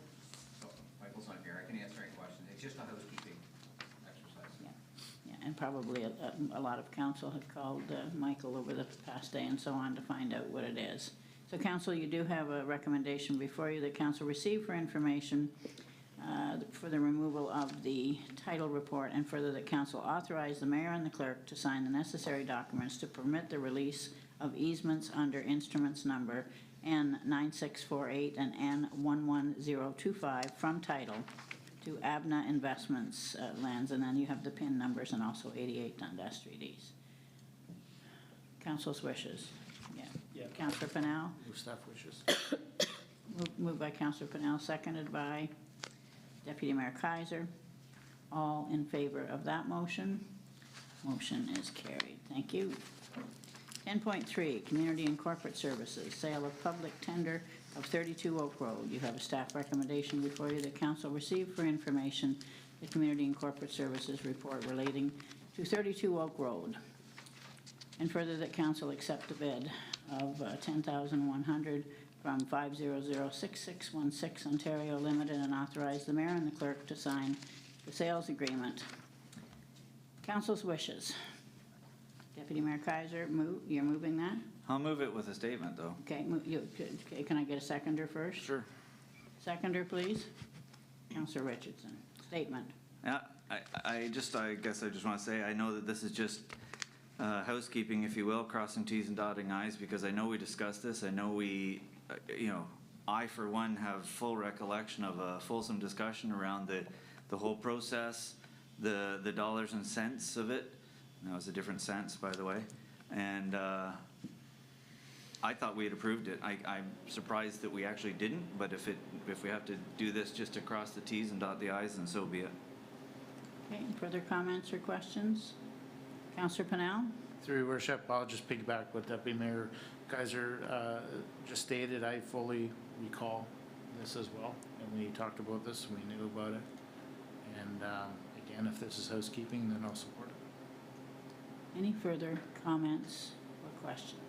Oh, Michael's not here. I can answer any questions. It's just a housekeeping exercise. Yeah, and probably a lot of council have called Michael over the past day and so on to find out what it is. So, council, you do have a recommendation before you that council receive for information for the removal of the title report, and further that council authorize the mayor and the clerk to sign the necessary documents to permit the release of easements under instruments number N9648 and N11025 from title to Abna Investments lands, and then you have the PIN numbers and also 88 Dundas Street East. Council's wishes. Yeah. Councillor Pennell. Move staff wishes. Moved by Councillor Pennell, seconded by Deputy Mayor Kaiser. All in favor of that motion? Motion is carried. Thank you. 10.3, Community and Corporate Services, sale of public tender of 32 Oak Road. You have a staff recommendation before you that council receive for information the Community and Corporate Services report relating to 32 Oak Road. And further that council accept the bid of $10,100 from 5006616 Ontario Limited and authorize the mayor and the clerk to sign the sales agreement. Council's wishes. Deputy Mayor Kaiser, you're moving that? I'll move it with a statement, though. Okay, okay, can I get a seconder first? Sure. Seconder, please. Councillor Richardson. Statement. Yeah, I guess I just want to say I know that this is just housekeeping, if you will, crossing T's and dotting I's, because I know we discussed this. I know we, I for one have full recollection of a fulsome discussion around the whole process, the dollars and cents of it. And that was a different sense, by the way. And I thought we had approved it. I'm surprised that we actually didn't, but if we have to do this just to cross the T's and dot the I's, then so be it. Okay, further comments or questions? Councillor Pennell? Through your worship, I'll just piggyback what Deputy Mayor Kaiser just stated. I fully recall this as well, and we talked about this, we knew about it. And again, if this is housekeeping, then I'll support it. Any further comments or questions?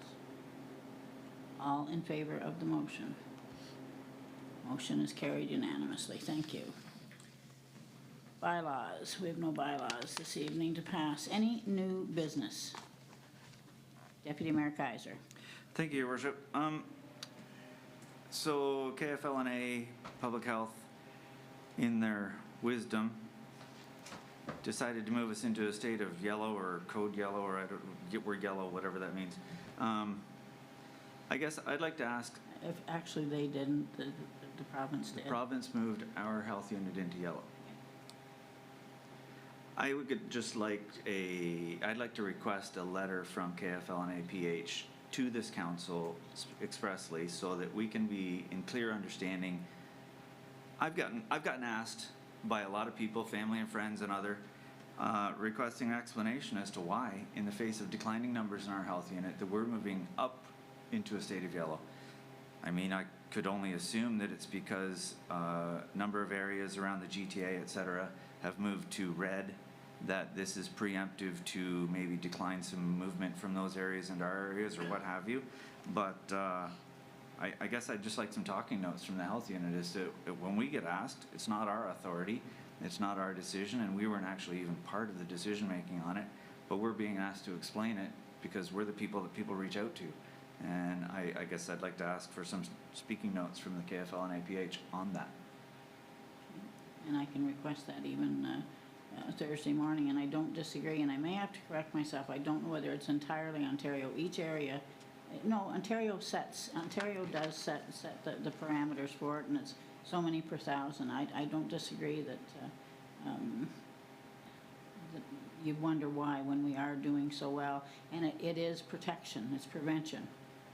All in favor of the motion? Motion is carried unanimously. Thank you. Bylaws. We have no bylaws this evening to pass. Any new business? Deputy Mayor Kaiser. Thank you, Your Worship. So KFL&A Public Health, in their wisdom, decided to move us into a state of yellow or code yellow, or we're yellow, whatever that means. I guess I'd like to ask. If actually they didn't, the province did. The province moved our health unit into yellow. I would just I'd like to request a letter from KFL&A PH to this council expressly, so that we can be in clear understanding. I've gotten asked by a lot of people, family and friends and other, requesting explanation as to why, in the face of declining numbers in our health unit, that we're moving up into a state of yellow. I mean, I could only assume that it's because a number of areas around the GTA, et cetera, have moved to red, that this is preemptive to maybe decline some movement from those areas into our areas or what have you. But I guess I'd just like some talking notes from the health unit as to when we get asked, it's not our authority, it's not our decision, and we weren't actually even part of the decision making on it, but we're being asked to explain it because we're the people that people reach out to. And I guess I'd like to ask for some speaking notes from the KFL&A PH on that. And I can request that even Thursday morning, and I don't disagree, and I may have to correct myself. I don't know whether it's entirely Ontario. Each area No, Ontario does set the parameters for it, and it's so many per thousand. I don't disagree that you wonder why when we are doing so well. And it is protection, it's prevention.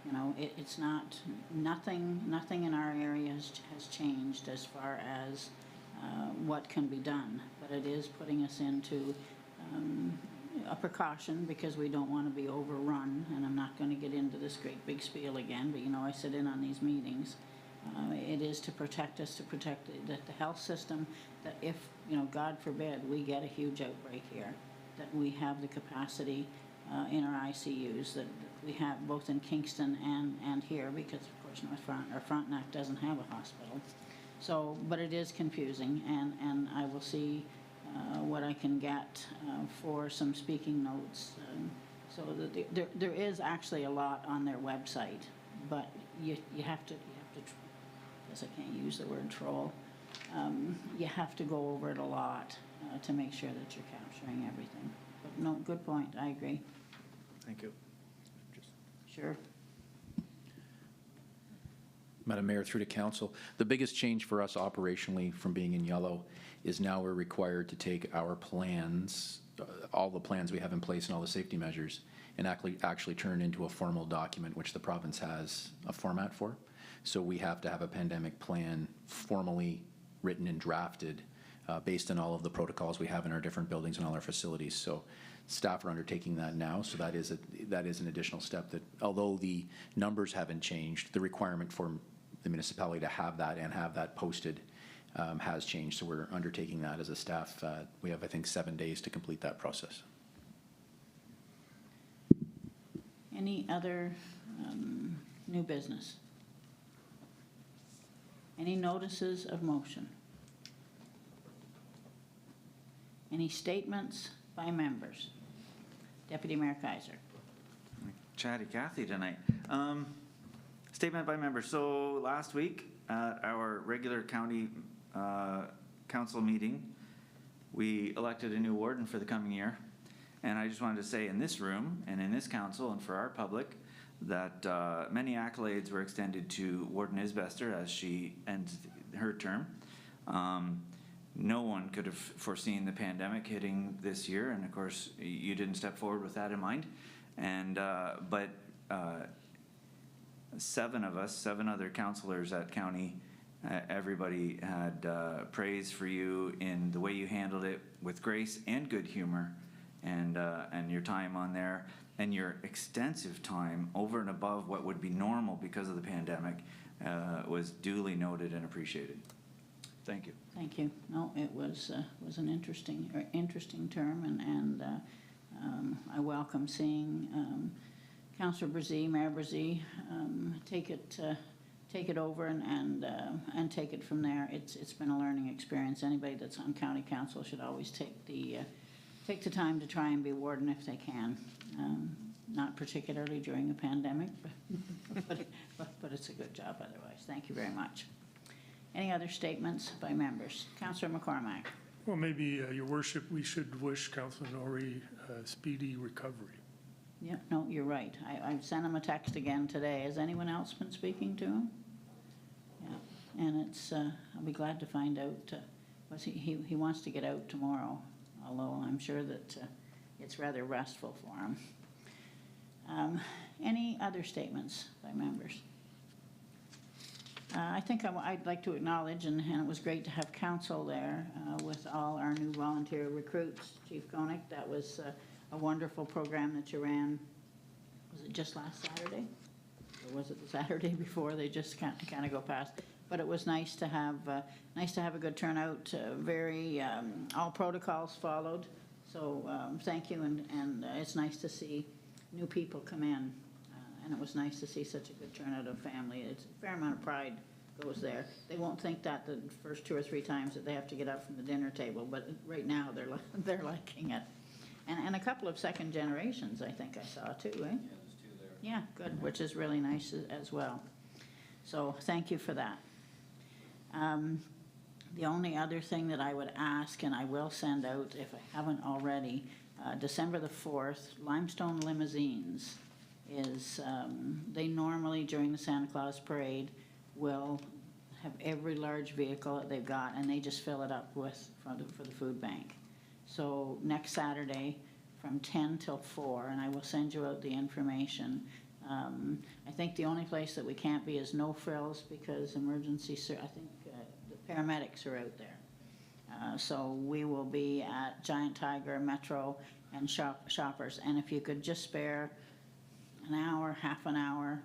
You know, it's not, nothing in our area has changed as far as what can be done, but it is putting us into a precaution because we don't want to be overrun. And I'm not going to get into this great big spiel again, but you know, I sit in on these meetings. It is to protect us, to protect the health system, that if, you know, God forbid, we get a huge outbreak here, that we have the capacity in our ICUs that we have both in Kingston and here, because of course Frontenac doesn't have a hospital. So, but it is confusing, and I will see what I can get for some speaking notes. So that there is actually a lot on their website, but you have to, I guess I can't use the word troll. You have to go over it a lot to make sure that you're capturing everything. But no, good point, I agree. Thank you. Sure. Madam Mayor, through to council, the biggest change for us operationally from being in yellow is now we're required to take our plans, all the plans we have in place and all the safety measures, and actually turn into a formal document which the province has a format for. So we have to have a pandemic plan formally written and drafted based on all of the protocols we have in our different buildings and all our facilities. So staff are undertaking that now, so that is an additional step that, although the numbers haven't changed, the requirement for the municipality to have that and have that posted has changed. So we're undertaking that as a staff. We have, I think, 7 days to complete that process. Any other new business? Any notices of motion? Any statements by members? Deputy Mayor Kaiser. Chatty Cathy tonight. Statement by members. So last week at our regular county council meeting, we elected a new warden for the coming year. And I just wanted to say in this room and in this council and for our public that many accolades were extended to Warden Isbester as she ends her term. No one could have foreseen the pandemic hitting this year, and of course you didn't step forward with that in mind. And but 7 of us, 7 other councillors at county, everybody had praise for you in the way you handled it with grace and good humor, and your time on there and your extensive time over and above what would be normal because of the pandemic was duly noted and appreciated. Thank you. Thank you. No, it was an interesting term, and I welcome seeing Councillor Brzee, Mayor Brzee, take it over and take it from there. It's been a learning experience. Anybody that's on county council should always take the time to try and be warden if they can. Not particularly during a pandemic, but it's a good job otherwise. Thank you very much. Any other statements by members? Councillor McCormack. Well, maybe, Your Worship, we should wish Councillor Norrie speedy recovery. Yeah, no, you're right. I've sent him a text again today. Has anyone else been speaking to him? Yeah, and it's, I'll be glad to find out, he wants to get out tomorrow, although I'm sure that it's rather restful for him. Any other statements by members? I think I'd like to acknowledge, and it was great to have council there with all our new volunteer recruits. Chief Koenig, that was a wonderful program that you ran. Was it just last Saturday? Or was it the Saturday before? They just kind of go past. But it was nice to have a good turnout. Very all protocols followed. So thank you, and it's nice to see new people come in. And it was nice to see such a good turnout of family. It's a fair amount of pride goes there. They won't think that the first 2 or 3 times that they have to get up from the dinner table, but right now they're liking it. And a couple of second generations, I think I saw too, eh? Yeah, there's 2 there. Yeah, good, which is really nice as well. So thank you for that. The only other thing that I would ask, and I will send out if I haven't already, December the 4th, Limestone Limousines is they normally, during the Santa Claus Parade, will have every large vehicle that they've got, and they just fill it up with, for the food bank. So next Saturday, from 10 till 4, and I will send you out the information. I think the only place that we can't be is No Frills, because emergency, I think the paramedics are out there. So we will be at Giant Tiger, Metro, and Shoppers. And if you could just spare an hour, half an hour,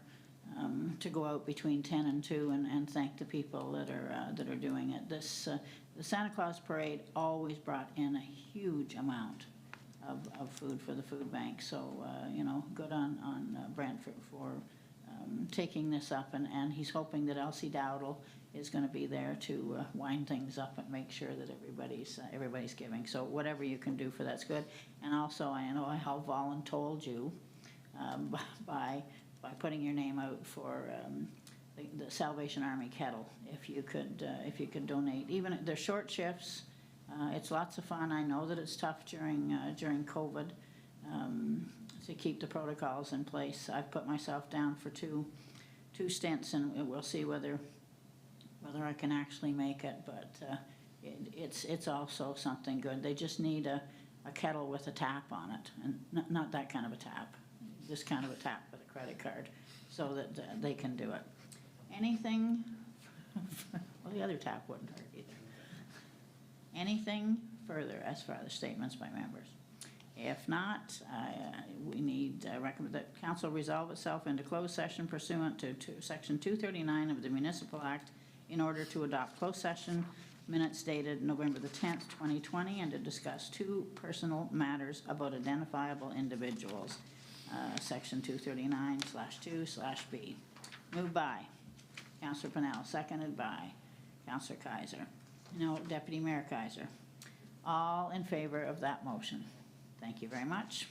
to go out between 10 and 2 and thank the people that are doing it. This the Santa Claus Parade always brought in a huge amount of food for the food bank. So you know, good on Brent for taking this up, and he's hoping that Elsie Dowdle is going to be there to wind things up and make sure that everybody's giving. So whatever you can do for that's good. And also, I know how voluntold you by putting your name out for the Salvation Army kettle. If you could donate, even they're short shifts. It's lots of fun. I know that it's tough during COVID to keep the protocols in place. I've put myself down for two stints, and we'll see whether I can actually make it. But it's also something good. They just need a kettle with a tap on it, and not that kind of a tap, this kind of a tap with a credit card, so that they can do it. Anything? Well, the other tap wouldn't hurt either. Anything further as far as statements by members? If not, we need recommend that council resolve itself into closed session pursuant to Section 239 of the Municipal Act in order to adopt closed session minutes dated November the 10th, 2020, and to discuss 2 personal matters about identifiable individuals. Section 239/2/B. Moved by Councillor Pennell, seconded by Councillor Kaiser. No, Deputy Mayor Kaiser. All in favor of that motion? Thank you very much.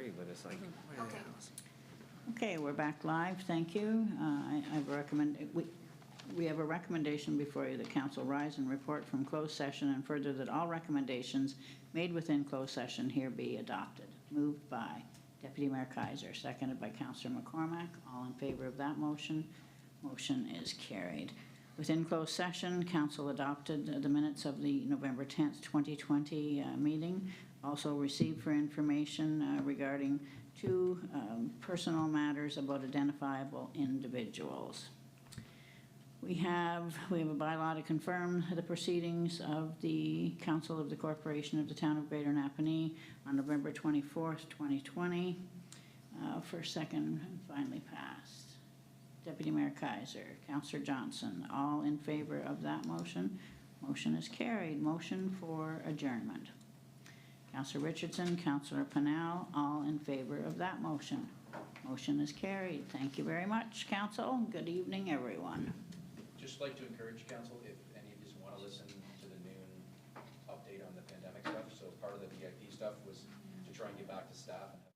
agree, but it's like. Okay. Okay, we're back live, thank you. We have a recommendation before you that council rise and report from closed session, and further that all recommendations made within closed session here be adopted. Moved by Deputy Mayor Kaiser, seconded by Councillor McCormack. All in favor of that motion? Motion is carried. Within closed session, council adopted the minutes of the November 10th, 2020 meeting. Also received for information regarding two personal matters about identifiable individuals. We have a bylaw to confirm the proceedings of the Council of the Corporation of the Town of Greater Napanee on November 24th, 2020. First, second, and finally passed. Deputy Mayor Kaiser, Councillor Johnson, all in favor of that motion? Motion is carried. Motion for adjournment. Councillor Richardson, Councillor Pennell, all in favor of that motion? Motion is carried. Thank you very much, Council. Good evening, everyone. Just like to encourage council, if any of you want to listen to the noon update on the pandemic stuff, so part of the VIP stuff was to try and get back to staff and have